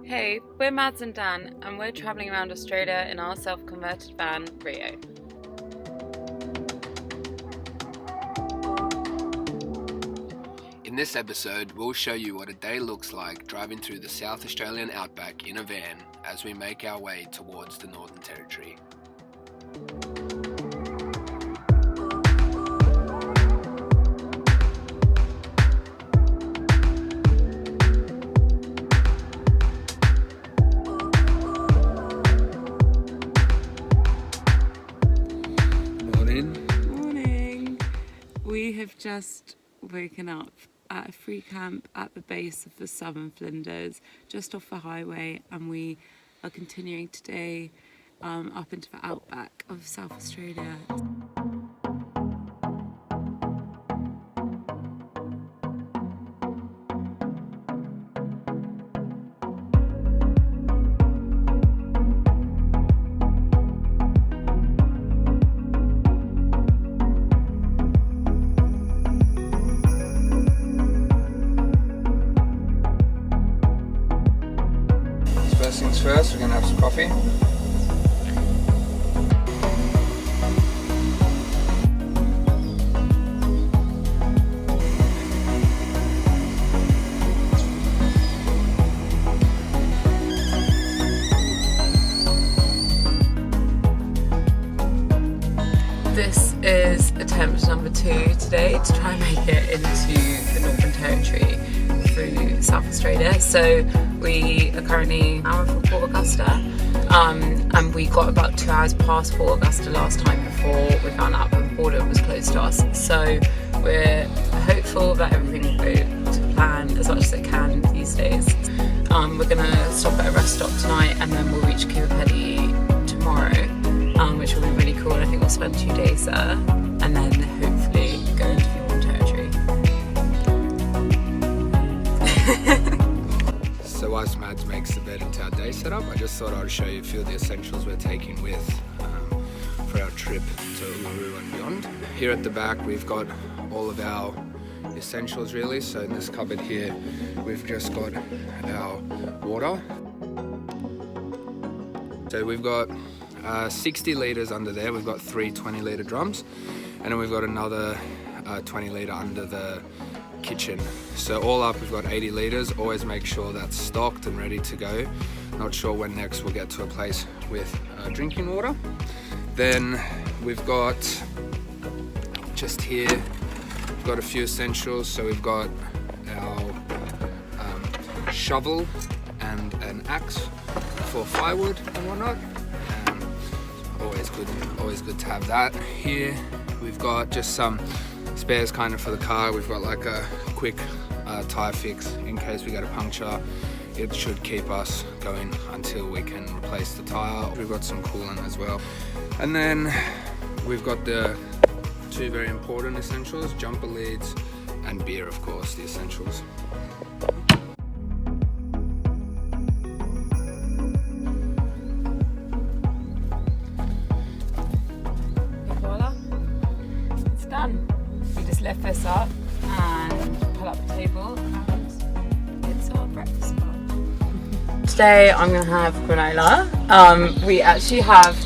Hey, we're Mads and Dan, and we're travelling around Australia in our self-converted van, Rio. In this episode, we'll show you what a day looks like driving through the South Australian Outback in a van as we make our way towards the Northern Territory. Morning! We have just woken up at a free camp at the base of the Southern Flinders, just off the highway, and we are continuing today up into the Outback of South Australia. First things first, we're going to have some coffee. This is attempt number 2 today to try and make it into the Northern Territory through South Australia. So we are currently an hour from Port Augusta, and we got about 2 hours past Port Augusta last time before we found out that the border was closed to us. So we're hopeful that everything will go to plan as much as it can these days. We're going to stop at a rest stop tonight, and then we'll reach Kibapedi tomorrow, which will be really cool. I think we'll spend 2 days there, and then hopefully go into the Northern Territory. So whilst Mads makes the bed into our day setup, I just thought I'd show you a few of the essentials we're taking with for our trip to Uluru and beyond. Here at the back we've got all of our essentials really. So in this cupboard here we've just got our water. So we've got 60 litres under there. We've got 3 20-litre drums, and then we've got another 20-litre under the kitchen. So all up we've got 80 litres. Always make sure that's stocked and ready to go. Not sure when next we'll get to a place with drinking water. Then we've got just here, we've got a few essentials. So we've got our shovel and an axe for firewood and whatnot. Always good to have that. Here we've got just some spares kind of for the car. We've got like a quick tyre fix in case we get a puncture. It should keep us going until we can replace the tyre. We've got some coolant as well. And then we've got the 2 very important essentials, jumper leads and beer, of course, the essentials. We just lift this up and pull up the table, and it's our breakfast bar. Today I'm going to have granola. We actually have,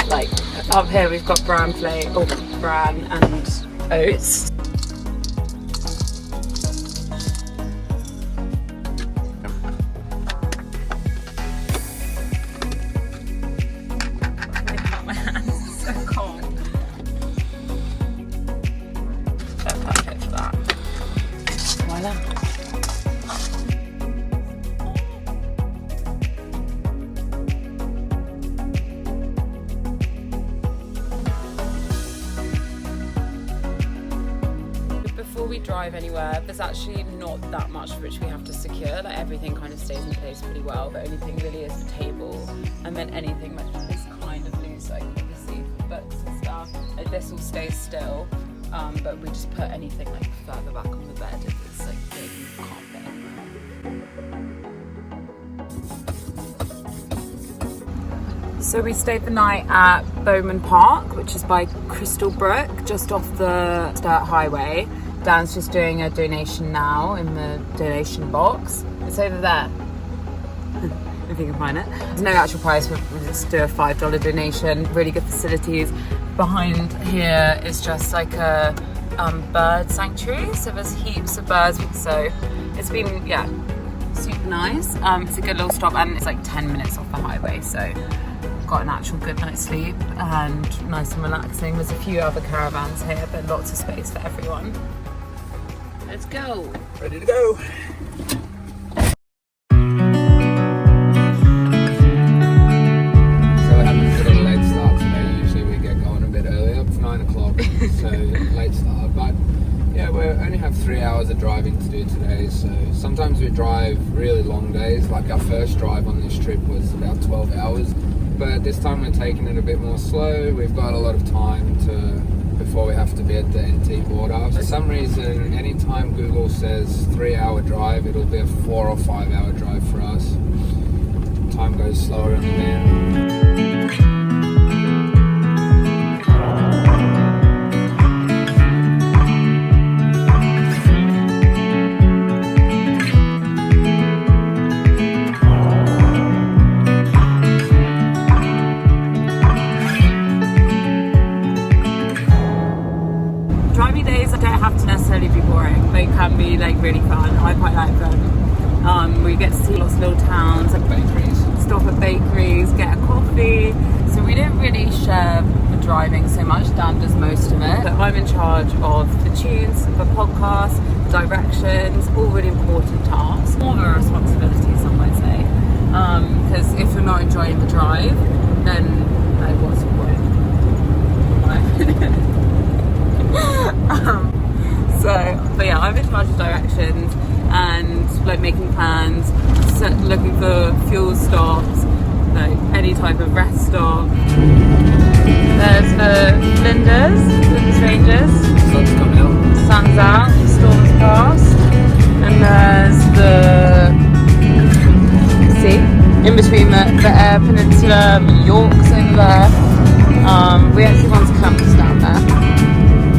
like, up here we've got bran and oats. My hands are so cold. Perfect for that. Voila. Before we drive anywhere, there's actually not that much which we have to secure. Like, everything kind of stays in place pretty well. The only thing really is the table, and then anything that is kind of loose, like obviously books and stuff. This will stay still. But we just put anything like further back on the bed if it's like big and can't fit anywhere. So we stayed the night at Bowman Park, which is by Crystal Brook, just off the Sturt Highway. Dan's just doing a donation now in the donation box. It's over there. if you can find it. There's no actual price, but we'll just do a $5 donation. Really good facilities. Behind here is just like a bird sanctuary, so there's heaps of birds, so it's been, yeah, super nice. It's a good little stop, and it's like 10 minutes off the highway, so got an actual good night's sleep and nice and relaxing. There's a few other caravans here, but lots of space for everyone. Let's go. Ready to go. So we're having a bit of a late start today. Usually we get going a bit earlier. It's 9 o'clock, so late start. But yeah, we only have 3 hours of driving to do today. So sometimes we drive really long days. Like our first drive on this trip was about 12 hours. But this time we're taking it a bit more slow. We've got a lot of time before we have to be at the NT border. For some reason, anytime Google says 3 hour drive, it'll be a 4 or 5 hour drive for us. Time goes slower in the van. Can be like really fun. I quite like them. We get to see lots of little towns, like Bakeries. Stop at bakeries, get a coffee. So we don't really share the driving so much. Dan does most of it. But I'm in charge of the tunes, the podcast, directions, all really important tasks. More of a responsibility, some might say. Because if you're not enjoying the drive, then like, what's the point? But yeah, I'm in charge of directions and like making plans, looking for fuel stops, like any type of rest stop. There's the Flinders Ranges. Sun's coming out. Sun's out, storm's passed, and there's the sea in between the Eyre Peninsula. York's over there. We actually once camped down there.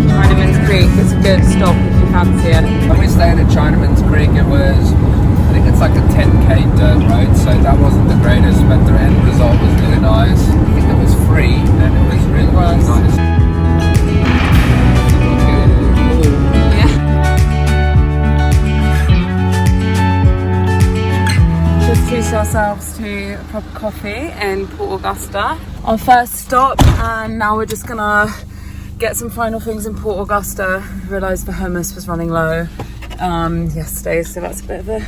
Chinaman's Creek, it's a good stop if you fancy it. When we stayed at Chinaman's Creek, it was, I think it's like a 10k dirt road, so that wasn't the greatest, but the end result was really nice. I think it was free, and it was really, really nice. Yeah. Just treated ourselves to a proper coffee in Port Augusta. Our first stop, and now we're just gonna get some final things in Port Augusta. Realised the hummus was running low yesterday, so that's a bit of an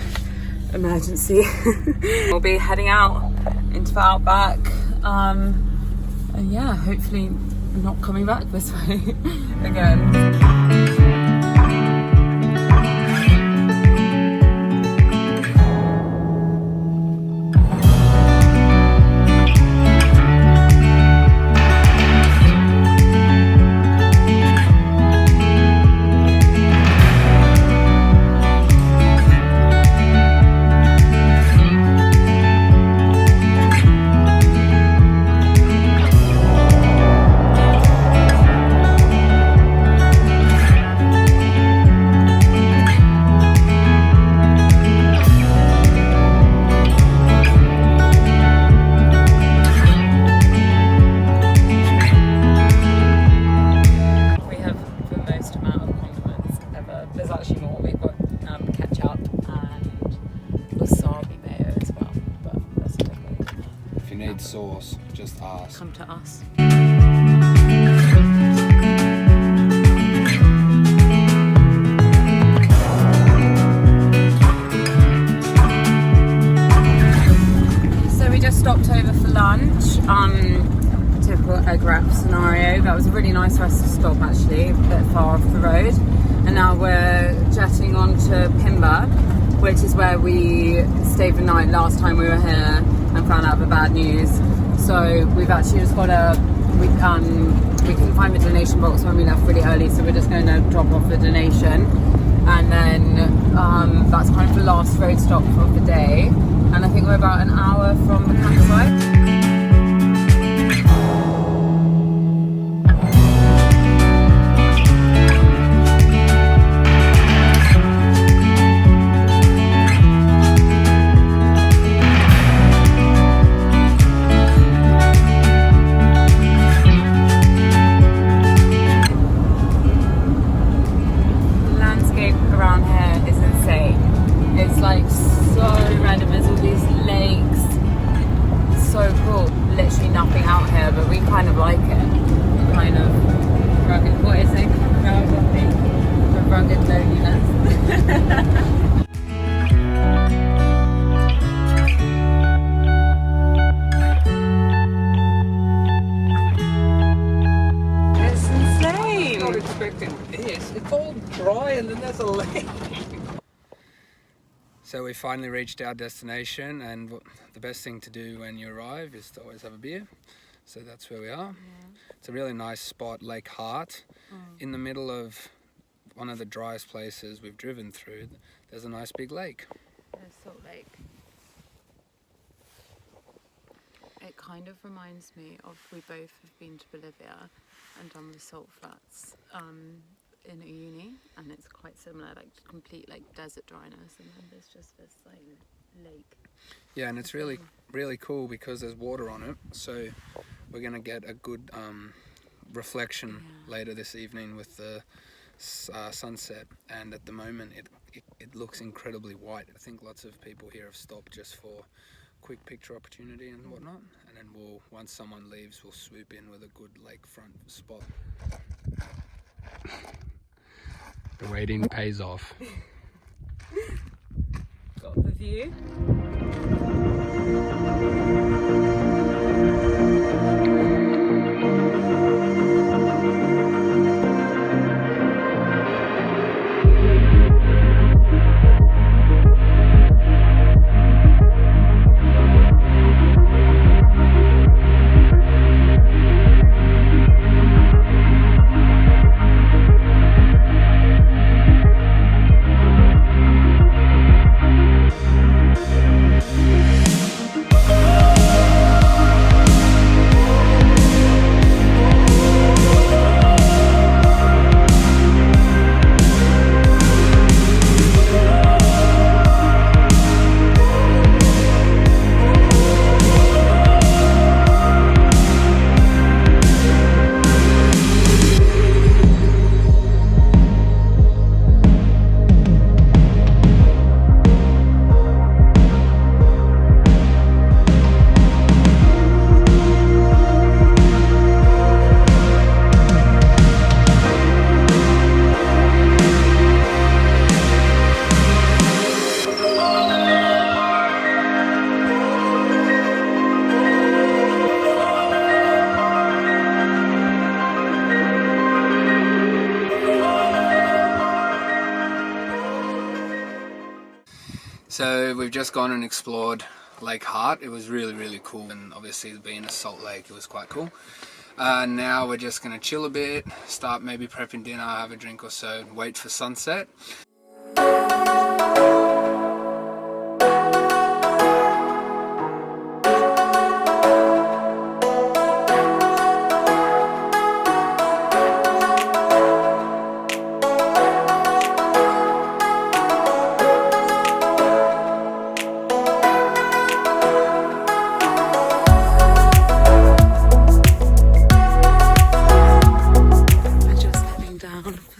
emergency. We'll be heading out into the Outback, and yeah, hopefully not coming back this way again. Sauce, just ask. Come to us. So we just stopped over for lunch. Typical egg wrap scenario. That was a really nice rest stop actually, a bit far off the road. And now we're jetting on to Pimba, which is where we stayed the night last time we were here and found out the bad news. So we've actually just got we couldn't find the donation box when we left really early, so we're just going to drop off the donation, and then that's kind of the last road stop for the day, and I think we're about an hour from the campsite. and then there's a lake. So we finally reached our destination, and the best thing to do when you arrive is to always have a beer. So that's where we are. It's a really nice spot, Lake Hart, in the middle of one of the driest places we've driven through. There's a nice big lake. There's Salt Lake. It kind of reminds me of, we both have been to Bolivia and done the salt flats in Uyuni, and it's quite similar, like complete like desert dryness, and then there's just this like lake. Yeah, and it's really cool because there's water on it, so we're gonna get a good reflection later this evening with the sunset. And at the moment it looks incredibly white. I think lots of people here have stopped just for quick picture opportunity and whatnot, and then once someone leaves, we'll swoop in with a good lakefront spot. The waiting pays off. Got the view. So we've just gone and explored Lake Hart. It was really cool, and obviously being a salt lake, it was quite cool. Now we're just going to chill a bit, start maybe prepping dinner, have a drink or so, wait for sunset.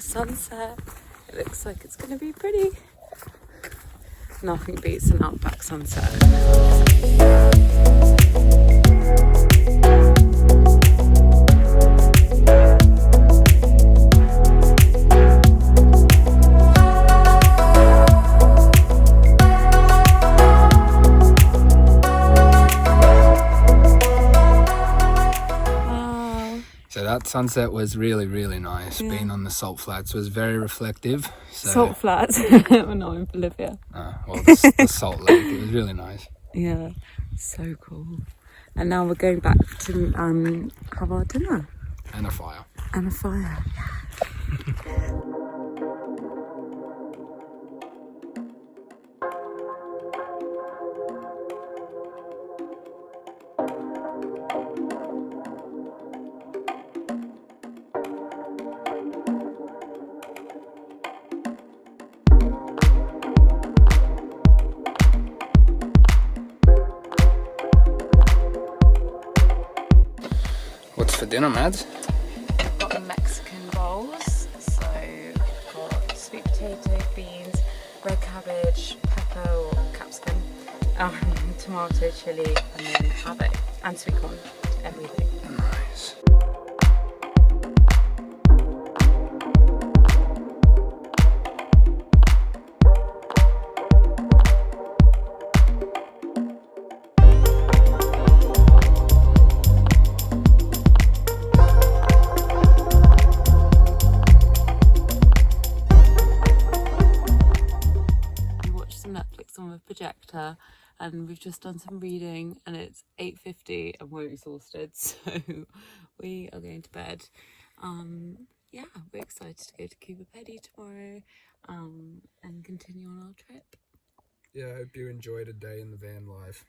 Sunset. It looks like it's going to be pretty. Nothing beats an Outback sunset. So that sunset was really nice. Yeah. Being on the salt flats was very reflective. So, salt flats? We're not in Bolivia. Well, the salt lake. It was really nice. Yeah, so cool. And now we're going back to have our dinner. And a fire. And a fire, yeah. What's for dinner, Mads? I've got the Mexican bowls, so I've got sweet potato, beans, red cabbage, pepper or capsicum, tomato, chilli, and then have and sweet corn, everything. Nice. and we've just done some reading, and it's 8:50 and we're exhausted, so we are going to bed. Yeah, we're excited to go to Cuba Pedy tomorrow and continue on our trip. Yeah, I hope you enjoyed a day in the van life.